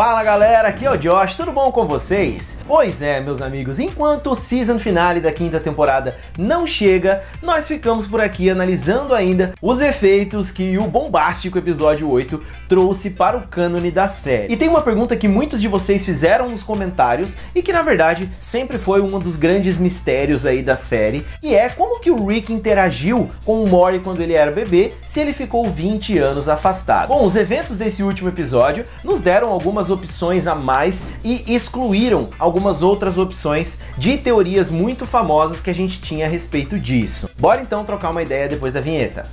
Fala galera, aqui é o Josh, tudo bom com vocês? Pois é, meus amigos, enquanto o season finale da quinta temporada não chega, nós ficamos por aqui analisando ainda os efeitos que o bombástico episódio 8 trouxe para o cânone da série. E tem uma pergunta que muitos de vocês fizeram nos comentários e que na verdade sempre foi um dos grandes mistérios aí da série, e é como que o Rick interagiu com o Morty quando ele era bebê, se ele ficou 20 anos afastado. Bom, os eventos desse último episódio nos deram algumas opções a mais e excluíram algumas outras opções de teorias muito famosas que a gente tinha a respeito disso. Bora então trocar uma ideia depois da vinheta.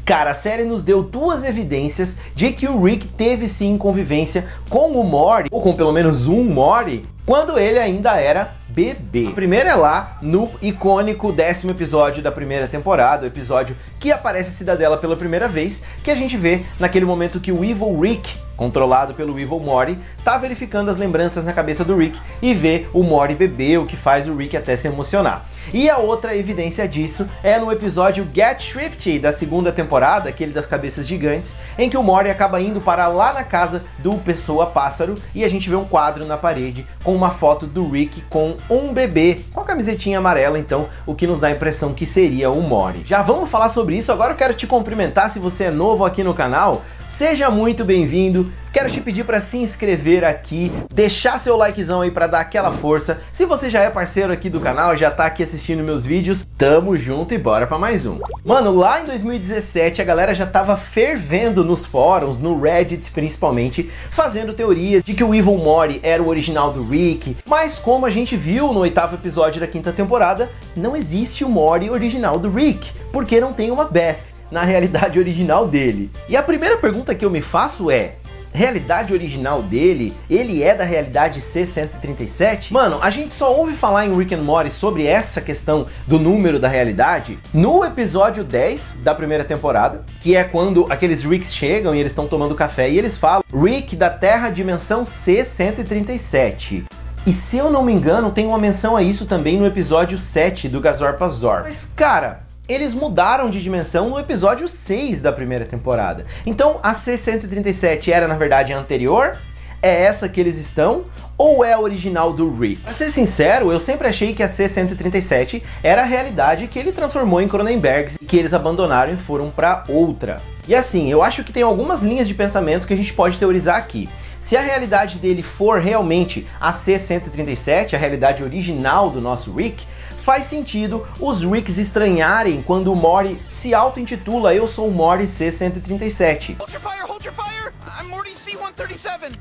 Cara, a série nos deu duas evidências de que o Rick teve sim convivência com o Morty, ou com pelo menos um Morty, quando ele ainda era bebê. A primeira é lá no icônico 10º episódio da primeira temporada, o episódio que aparece a Cidadela pela primeira vez, que a gente vê naquele momento que o Evil Rick, controlado pelo Evil Morty, tá verificando as lembranças na cabeça do Rick e vê o Morty bebê, o que faz o Rick até se emocionar. E a outra evidência disso é no episódio Get Swifty da segunda temporada, aquele das cabeças gigantes, em que o Morty acaba indo para lá na casa do Pessoa Pássaro e a gente vê um quadro na parede com uma foto do Rick com um bebê, com a camisetinha amarela, então, o que nos dá a impressão que seria o Morty. Já vamos falar sobre isso, agora eu quero te cumprimentar se você é novo aqui no canal. Seja muito bem-vindo, quero te pedir para se inscrever aqui, deixar seu likezão aí para dar aquela força. Se você já é parceiro aqui do canal, já tá aqui assistindo meus vídeos, tamo junto e bora para mais um. Mano, lá em 2017 a galera já tava fervendo nos fóruns, no Reddit principalmente, fazendo teorias de que o Evil Morty era o original do Rick, mas como a gente viu no 8º episódio da quinta temporada, não existe o Morty original do Rick, porque não tem uma Beth na realidade original dele. E a primeira pergunta que eu me faço é: realidade original dele, ele é da realidade C-137? Mano, a gente só ouve falar em Rick and Morty sobre essa questão do número da realidade no episódio 10 da primeira temporada, que é quando aqueles Ricks chegam e eles estão tomando café e eles falam Rick da Terra dimensão C-137. E se eu não me engano, tem uma menção a isso também no episódio 7 do Gazorpazor. Mas cara, eles mudaram de dimensão no episódio 6 da primeira temporada. Então a C-137 era na verdade a anterior? É essa que eles estão? Ou é a original do Rick? Pra ser sincero, eu sempre achei que a C-137 era a realidade que ele transformou em Cronenberg e que eles abandonaram e foram pra outra. E assim, eu acho que tem algumas linhas de pensamento que a gente pode teorizar aqui. Se a realidade dele for realmente a C-137, a realidade original do nosso Rick, faz sentido os Ricks estranharem quando o Morty se auto-intitula Eu sou o Morty C-137. Hold your fire! I'm Morty C-137!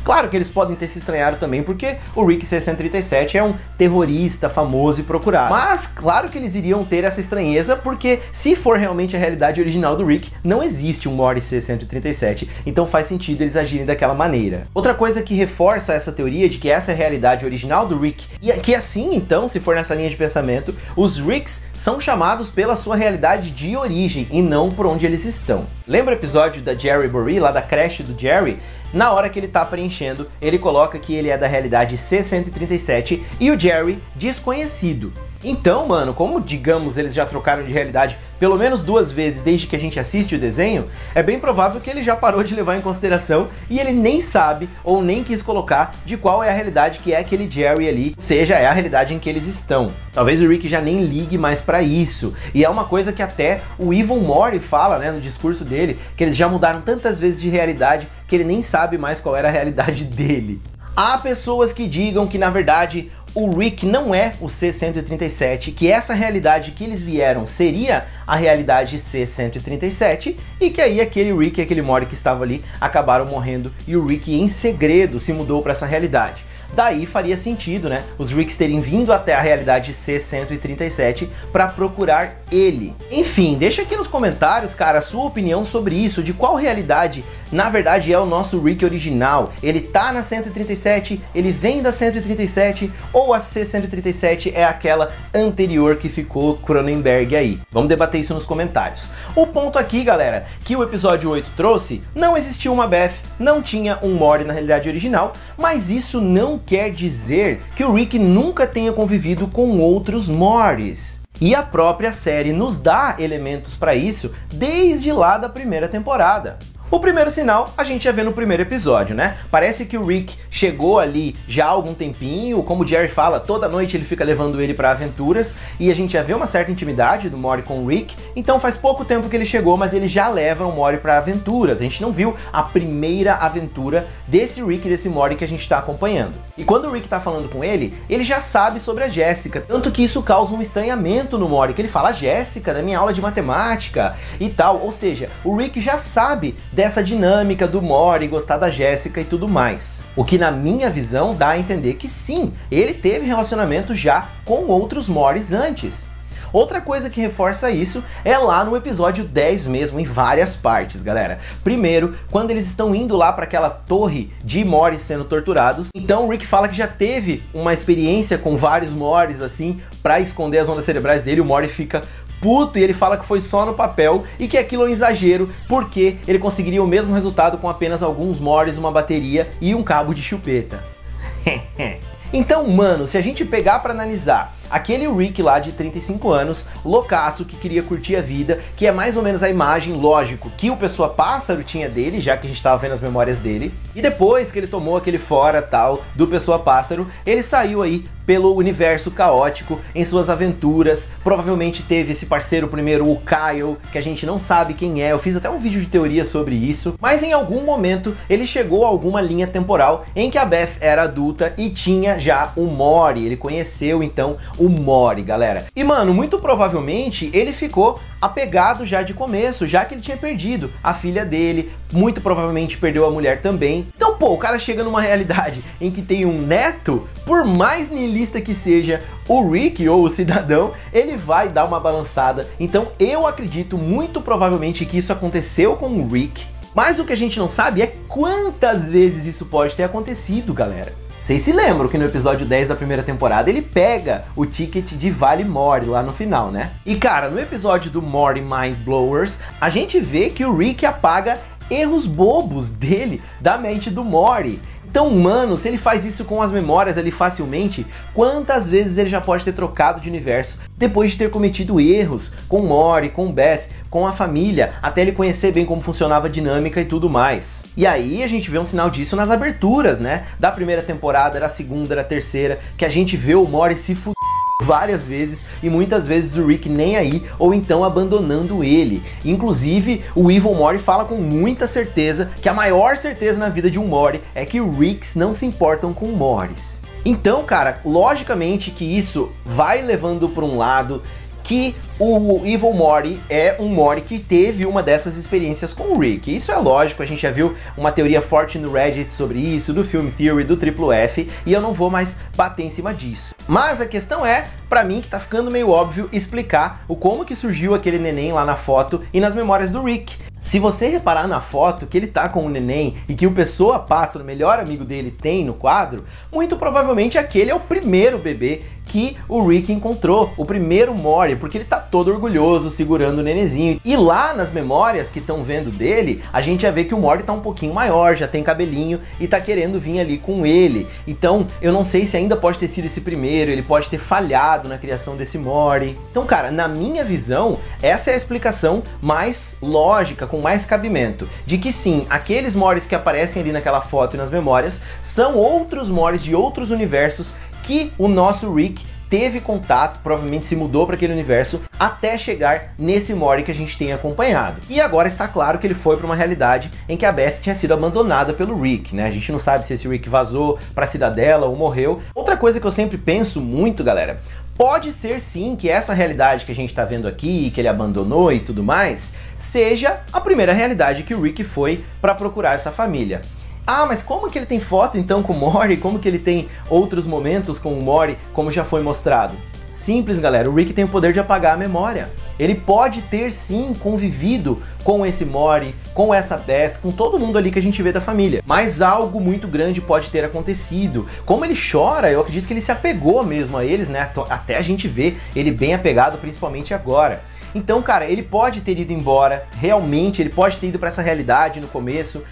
Claro que eles podem ter se estranhado também porque o Rick C-137 é um terrorista famoso e procurado. Mas claro que eles iriam ter essa estranheza porque se for realmente a realidade original do Rick, não existe um Morty C-137, então faz sentido eles agirem daquela maneira. Outra coisa que reforça essa teoria de que essa é a realidade original do Rick, e que assim então, se for nessa linha de pensamento, os Ricks são chamados pela sua realidade de origem e não por onde eles estão. Lembra o episódio da Jerry Burry, lá da creche do Jerry? Na hora que ele tá preenchendo, ele coloca que ele é da realidade C-137 e o Jerry desconhecido. Então, mano, como digamos eles já trocaram de realidade pelo menos 2 vezes desde que a gente assiste o desenho, é bem provável que ele já parou de levar em consideração e ele nem sabe ou nem quis colocar de qual é a realidade que é aquele Jerry ali, seja é a realidade em que eles estão. Talvez o Rick já nem ligue mais pra isso. E é uma coisa que até o Evil Morty fala, né, no discurso dele, que eles já mudaram tantas vezes de realidade que ele nem sabe mais qual era a realidade dele. Há pessoas que digam que na verdade o Rick não é o C-137, que essa realidade que eles vieram seria a realidade C-137 e que aí aquele Rick e aquele Morty que estava ali acabaram morrendo e o Rick em segredo se mudou para essa realidade. Daí faria sentido, né, os Ricks terem vindo até a realidade C-137 para procurar ele. Enfim, deixa aqui nos comentários, cara, a sua opinião sobre isso, de qual realidade na verdade é o nosso Rick original. Ele tá na 137, ele vem da 137 ou a C-137 é aquela anterior que ficou Cronenberg aí? Vamos debater isso nos comentários. O ponto aqui, galera, que o episódio 8 trouxe, não existiu uma Beth, não tinha um Morty na realidade original, mas isso não quer dizer que o Rick nunca tenha convivido com outros Mortys. E a própria série nos dá elementos para isso desde lá da primeira temporada. O primeiro sinal a gente já vê no primeiro episódio, né? Parece que o Rick chegou ali já há algum tempinho, como o Jerry fala, toda noite ele fica levando ele para aventuras, e a gente já vê uma certa intimidade do Morty com o Rick, então faz pouco tempo que ele chegou, mas ele já leva o Morty para aventuras. A gente não viu a primeira aventura desse Rick e desse Morty que a gente tá acompanhando. E quando o Rick tá falando com ele já sabe sobre a Jessica, tanto que isso causa um estranhamento no Morty, que ele fala, Jessica, da minha aula de matemática e tal, ou seja, o Rick já sabe dessa dinâmica do Morty gostar da Jessica e tudo mais. O que na minha visão dá a entender que sim, ele teve relacionamento já com outros Mortys antes. Outra coisa que reforça isso é lá no episódio 10 mesmo, em várias partes, galera. Primeiro, quando eles estão indo lá para aquela torre de Mortys sendo torturados, então o Rick fala que já teve uma experiência com vários Mortys assim, para esconder as ondas cerebrais dele. O Morty fica puto e ele fala que foi só no papel e que aquilo é um exagero, porque ele conseguiria o mesmo resultado com apenas alguns Mortys, uma bateria e um cabo de chupeta. Então, mano, se a gente pegar pra analisar aquele Rick lá de 35 anos, loucaço, que queria curtir a vida, que é mais ou menos a imagem, lógico, que o Pessoa Pássaro tinha dele, já que a gente tava vendo as memórias dele, e depois que ele tomou aquele fora tal do Pessoa Pássaro, ele saiu aí pelo universo caótico em suas aventuras, provavelmente teve esse parceiro primeiro, o Kyle, que a gente não sabe quem é, eu fiz até um vídeo de teoria sobre isso, mas em algum momento ele chegou a alguma linha temporal em que a Beth era adulta e tinha já o Morty, ele conheceu então o Morty, galera. E mano, muito provavelmente ele ficou apegado já de começo, já que ele tinha perdido a filha dele, muito provavelmente perdeu a mulher também. Então, pô, o cara chega numa realidade em que tem um neto, por mais niilista que seja o Rick ou o cidadão, ele vai dar uma balançada. Então, eu acredito muito provavelmente que isso aconteceu com o Rick, mas o que a gente não sabe é quantas vezes isso pode ter acontecido, galera. Vocês se lembram que no episódio 10 da primeira temporada ele pega o ticket de Vale Morty lá no final, né? E cara, no episódio do Morty Mind Blowers, a gente vê que o Rick apaga erros bobos dele da mente do Morty. Então, mano, se ele faz isso com as memórias ali facilmente, quantas vezes ele já pode ter trocado de universo depois de ter cometido erros com Morty, com Beth, com a família, até ele conhecer bem como funcionava a dinâmica e tudo mais. E aí a gente vê um sinal disso nas aberturas, né? Da primeira temporada, da segunda, da terceira, que a gente vê o Morty se fuder várias vezes e muitas vezes o Rick nem aí, ou então abandonando ele. Inclusive, o Evil Morty fala com muita certeza que a maior certeza na vida de um Morty é que Ricks não se importam com Mortys. Então, cara, logicamente que isso vai levando para um lado que o Evil Morty é um Morty que teve uma dessas experiências com o Rick. Isso é lógico, a gente já viu uma teoria forte no Reddit sobre isso, do Film Theory, do Triple F, e eu não vou mais bater em cima disso. Mas a questão é, pra mim, que tá ficando meio óbvio explicar o como que surgiu aquele neném lá na foto e nas memórias do Rick. Se você reparar na foto que ele tá com o neném e que o Pessoa Pássaro, o melhor amigo dele, tem no quadro, muito provavelmente aquele é o primeiro bebê que o Rick encontrou, o primeiro Morty, porque ele tá todo orgulhoso segurando o nenenzinho. E lá nas memórias que estão vendo dele, a gente já vê que o Morty tá um pouquinho maior, já tem cabelinho e tá querendo vir ali com ele. Então eu não sei se ainda pode ter sido esse primeiro, ele pode ter falhado na criação desse Morty. Então, cara, na minha visão, essa é a explicação mais lógica, com mais cabimento, de que sim, aqueles Mortys que aparecem ali naquela foto e nas memórias são outros Mortys de outros universos que o nosso Rick teve contato, provavelmente se mudou para aquele universo até chegar nesse Morty que a gente tem acompanhado. E agora está claro que ele foi para uma realidade em que a Beth tinha sido abandonada pelo Rick, né? A gente não sabe se esse Rick vazou para a cidadela ou morreu. Outra coisa que eu sempre penso muito, galera, pode ser sim que essa realidade que a gente está vendo aqui, que ele abandonou e tudo mais, seja a primeira realidade que o Rick foi para procurar essa família. Ah, mas como que ele tem foto então com o Morty? Como que ele tem outros momentos com o Morty, como já foi mostrado? Simples, galera, o Rick tem o poder de apagar a memória. Ele pode ter sim convivido com esse Morty, com essa Beth, com todo mundo ali que a gente vê da família. Mas algo muito grande pode ter acontecido. Como ele chora, eu acredito que ele se apegou mesmo a eles, né? Até a gente ver ele bem apegado, principalmente agora. Então, cara, ele pode ter ido embora, realmente, ele pode ter ido pra essa realidade no começo,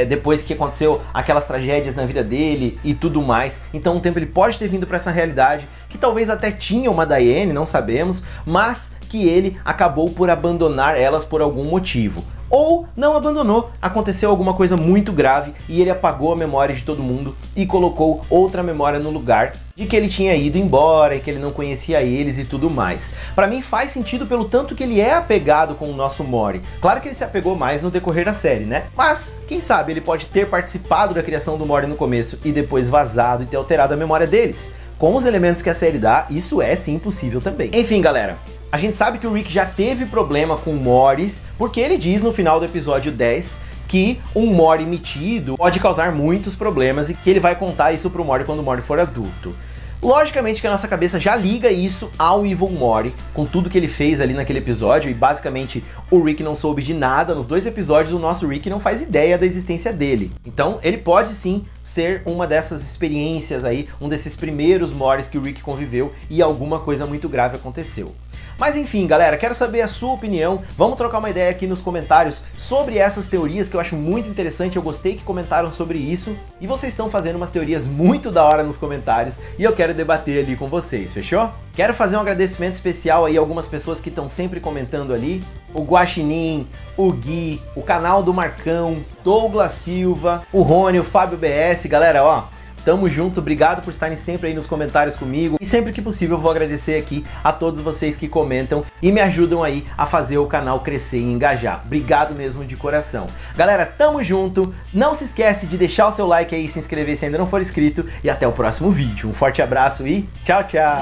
depois que aconteceu aquelas tragédias na vida dele e tudo mais. Então, um tempo ele pode ter vindo pra essa realidade, que talvez até tinha uma Diane, não sabemos, mas que ele acabou por abandonar elas por algum motivo. Ou não abandonou, aconteceu alguma coisa muito grave e ele apagou a memória de todo mundo e colocou outra memória no lugar de que ele tinha ido embora e que ele não conhecia eles e tudo mais. Pra mim faz sentido pelo tanto que ele é apegado com o nosso Mori. Claro que ele se apegou mais no decorrer da série, né? Mas, quem sabe, ele pode ter participado da criação do Mori no começo e depois vazado e ter alterado a memória deles. Com os elementos que a série dá, isso é sim possível também. Enfim, galera, a gente sabe que o Rick já teve problema com Morris, porque ele diz no final do episódio 10 que um Mori metido pode causar muitos problemas e que ele vai contar isso pro Mori quando o Mori for adulto. Logicamente que a nossa cabeça já liga isso ao Evil Mori, com tudo que ele fez ali naquele episódio, e basicamente o Rick não soube de nada. Nos 2 episódios o nosso Rick não faz ideia da existência dele. Então ele pode sim ser uma dessas experiências aí, um desses primeiros Moris que o Rick conviveu e alguma coisa muito grave aconteceu. Mas enfim, galera, quero saber a sua opinião. Vamos trocar uma ideia aqui nos comentários sobre essas teorias que eu acho muito interessante. Eu gostei que comentaram sobre isso. E vocês estão fazendo umas teorias muito da hora nos comentários e eu quero debater ali com vocês, fechou? Quero fazer um agradecimento especial aí a algumas pessoas que estão sempre comentando ali. O Guaxinim, o Gui, o canal do Marcão, Douglas Silva, o Rony, o Fábio BS. Galera, ó, tamo junto, obrigado por estarem sempre aí nos comentários comigo. E sempre que possível eu vou agradecer aqui a todos vocês que comentam e me ajudam aí a fazer o canal crescer e engajar. Obrigado mesmo de coração. Galera, tamo junto. Não se esquece de deixar o seu like aí, se inscrever se ainda não for inscrito. E até o próximo vídeo. Um forte abraço e tchau, tchau.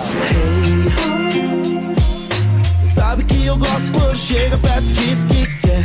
Cê sabe que eu gosto quando chega perto, diz que quer.